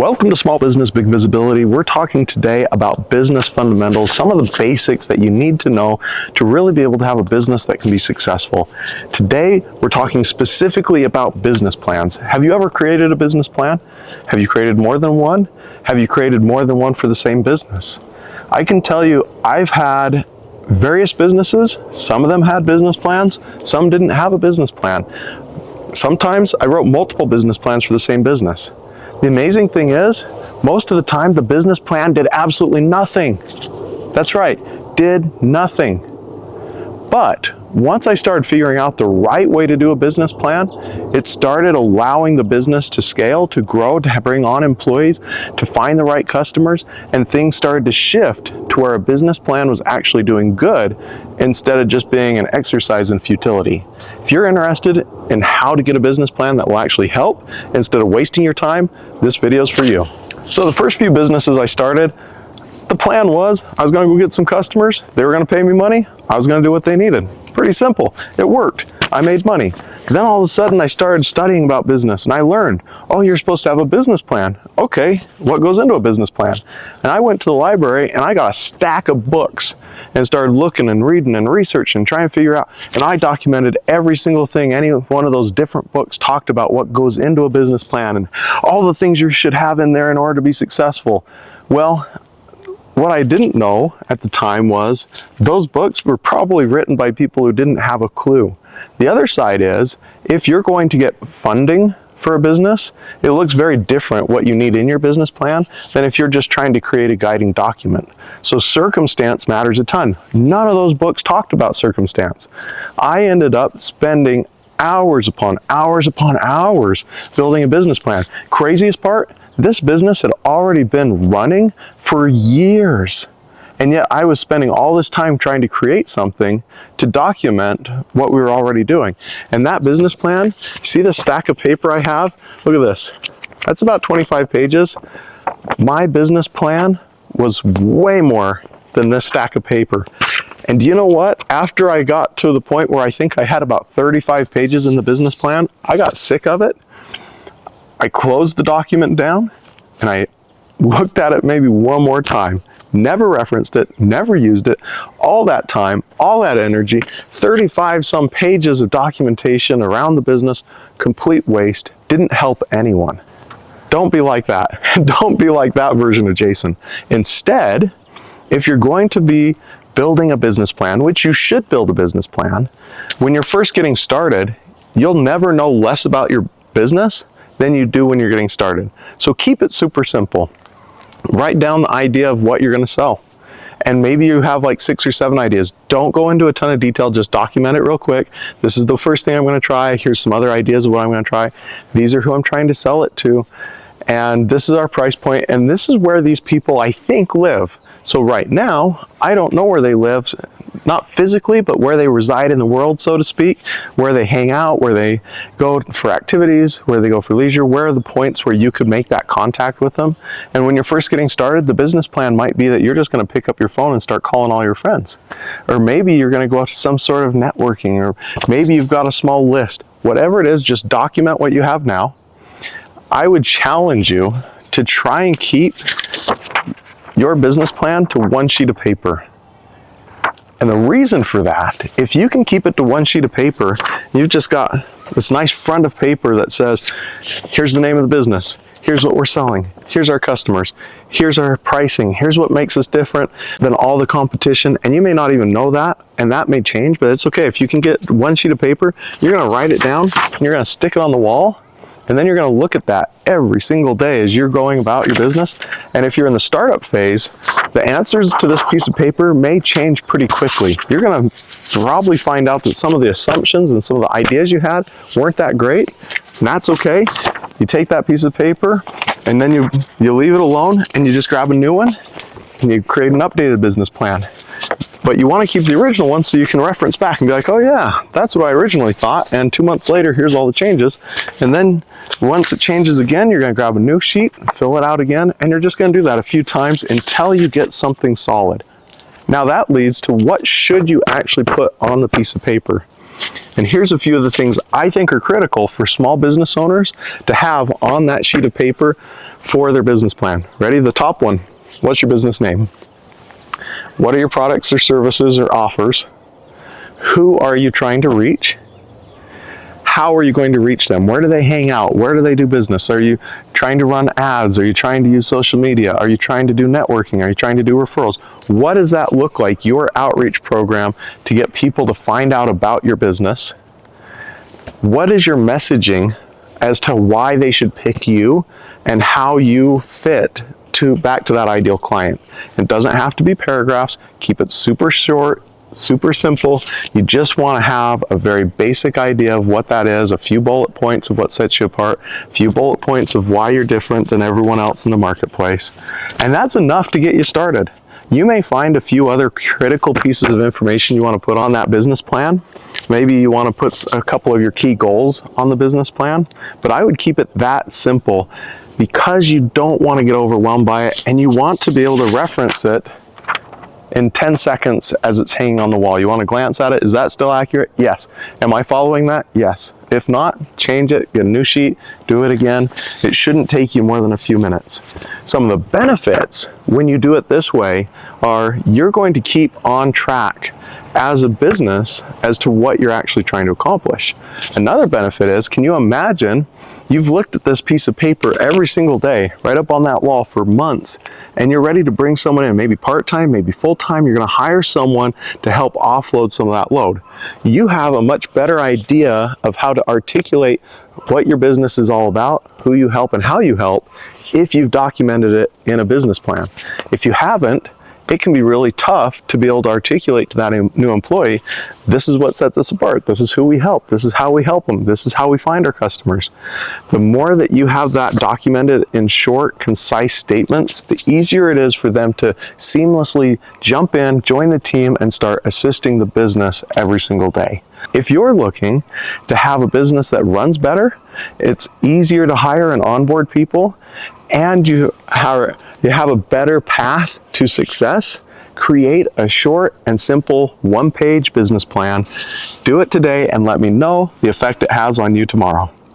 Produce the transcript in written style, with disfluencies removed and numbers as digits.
Welcome to Small Business Big Visibility. We're talking today about business fundamentals, some of the basics that you need to know to really be able to have a business that can be successful. Today, we're talking specifically about business plans. Have you ever created a business plan? Have you created more than one? Have you created more than one for the same business? I can tell you, I've had various businesses. Some of them had business plans, some didn't have a business plan. Sometimes I wrote multiple business plans for the same business. The amazing thing is, most of the time the business plan did absolutely nothing. That's right, did nothing. But once I started figuring out the right way to do a business plan, it started allowing the business to scale, to grow, to bring on employees, to find the right customers, and things started to shift to where a business plan was actually doing good instead of just being an exercise in futility. If you're interested in how to get a business plan that will actually help instead of wasting your time, this video is for you. So the first few businesses I started, the plan was I was going to go get some customers, they were going to pay me money, I was going to do what they needed. Pretty simple. It worked. I made money. Then all of a sudden I started studying about business and I learned, oh, you're supposed to have a business plan. Okay, what goes into a business plan? And I went to the library and I got a stack of books and started looking and reading and researching and trying to figure out, and I documented every single thing any one of those different books talked about what goes into a business plan and all the things you should have in there in order to be successful. Well, what I didn't know at the time was those books were probably written by people who didn't have a clue. The other side is, if you're going to get funding for a business, it looks very different what you need in your business plan than if you're just trying to create a guiding document. So circumstance matters a ton. None of those books talked about circumstance. I ended up spending hours upon hours upon hours building a business plan. Craziest part, this business had already been running for years, and yet I was spending all this time trying to create something to document what we were already doing. And that business plan, see the stack of paper I have? Look at this. That's about 25 pages. My business plan was way more than this stack of paper. And do you know what? After I got to the point where I think I had about 35 pages in the business plan, I got sick of it. I closed the document down and I looked at it maybe one more time, never referenced it, never used it. All that time, all that energy, 35 some pages of documentation around the business, complete waste, didn't help anyone. Don't be like that. Don't be like that version of Jason. Instead, if you're going to be building a business plan, which you should build a business plan, when you're first getting started, you'll never know less about your business than you do when you're getting started. So keep it super simple. Write down the idea of what you're going to sell. And maybe you have like 6 or 7 ideas. Don't go into a ton of detail, just document it real quick. This is the first thing I'm going to try. Here's some other ideas of what I'm going to try. These are who I'm trying to sell it to. And this is our price point. And this is where these people, I think, live. So right now, I don't know where they live, not physically, but where they reside in the world, so to speak, where they hang out, where they go for activities, where they go for leisure, where are the points where you could make that contact with them. And when you're first getting started, the business plan might be that you're just going to pick up your phone and start calling all your friends. Or maybe you're going to go out to some sort of networking, or maybe you've got a small list. Whatever it is, just document what you have now. I would challenge you to try and keep your business plan to one sheet of paper. And the reason for that, if you can keep it to one sheet of paper, you've just got this nice front of paper that says, here's the name of the business, here's what we're selling, here's our customers, here's our pricing, here's what makes us different than all the competition. And you may not even know that, and that may change, but it's okay. If you can get one sheet of paper, you're going to write it down, and you're going to stick it on the wall. And then you're going to look at that every single day as you're going about your business. And if you're in the startup phase, the answers to this piece of paper may change pretty quickly. You're going to probably find out that some of the assumptions and some of the ideas you had weren't that great. And that's okay. You take that piece of paper and then you leave it alone and you just grab a new one and you create an updated business plan. But you want to keep the original one so you can reference back and be like, oh yeah, that's what I originally thought. And 2 months later, here's all the changes. And then once it changes again, you're going to grab a new sheet, fill it out again, and you're just going to do that a few times until you get something solid. Now that leads to what should you actually put on the piece of paper. And here's a few of the things I think are critical for small business owners to have on that sheet of paper for their business plan. Ready? The top one. What's your business name? What are your products or services or offers? Who are you trying to reach? How are you going to reach them? Where do they hang out? Where do they do business? Are you trying to run ads? Are you trying to use social media? Are you trying to do networking? Are you trying to do referrals? What does that look like, your outreach program, to get people to find out about your business? What is your messaging as to why they should pick you and how you fit back to that ideal client? It doesn't have to be paragraphs. Keep it super short, super simple. You just want to have a very basic idea of what that is, a few bullet points of what sets you apart, a few bullet points of why you're different than everyone else in the marketplace. And that's enough to get you started. You may find a few other critical pieces of information you want to put on that business plan. Maybe you want to put a couple of your key goals on the business plan, but I would keep it that simple because you don't want to get overwhelmed by it, and you want to be able to reference it in 10 seconds as it's hanging on the wall. You want to glance at it. Is that still accurate? Yes. Am I following that? Yes. If not, change it, get a new sheet, do it again. It shouldn't take you more than a few minutes. Some of the benefits when you do it this way are you're going to keep on track as a business as to what you're actually trying to accomplish. Another benefit is, can you imagine you've looked at this piece of paper every single day, right up on that wall for months, and you're ready to bring someone in, maybe part-time, maybe full-time. You're going to hire someone to help offload some of that load. You have a much better idea of how to articulate what your business is all about, who you help, and how you help if you've documented it in a business plan. If you haven't, it can be really tough to be able to articulate to that new employee, this is what sets us apart, this is who we help, this is how we help them, this is how we find our customers. The more that you have that documented in short, concise statements, the easier it is for them to seamlessly jump in, join the team, and start assisting the business every single day. If you're looking to have a business that runs better, it's easier to hire and onboard people, and you have a better path to success, create a short and simple one-page business plan. Do it today and let me know the effect it has on you tomorrow.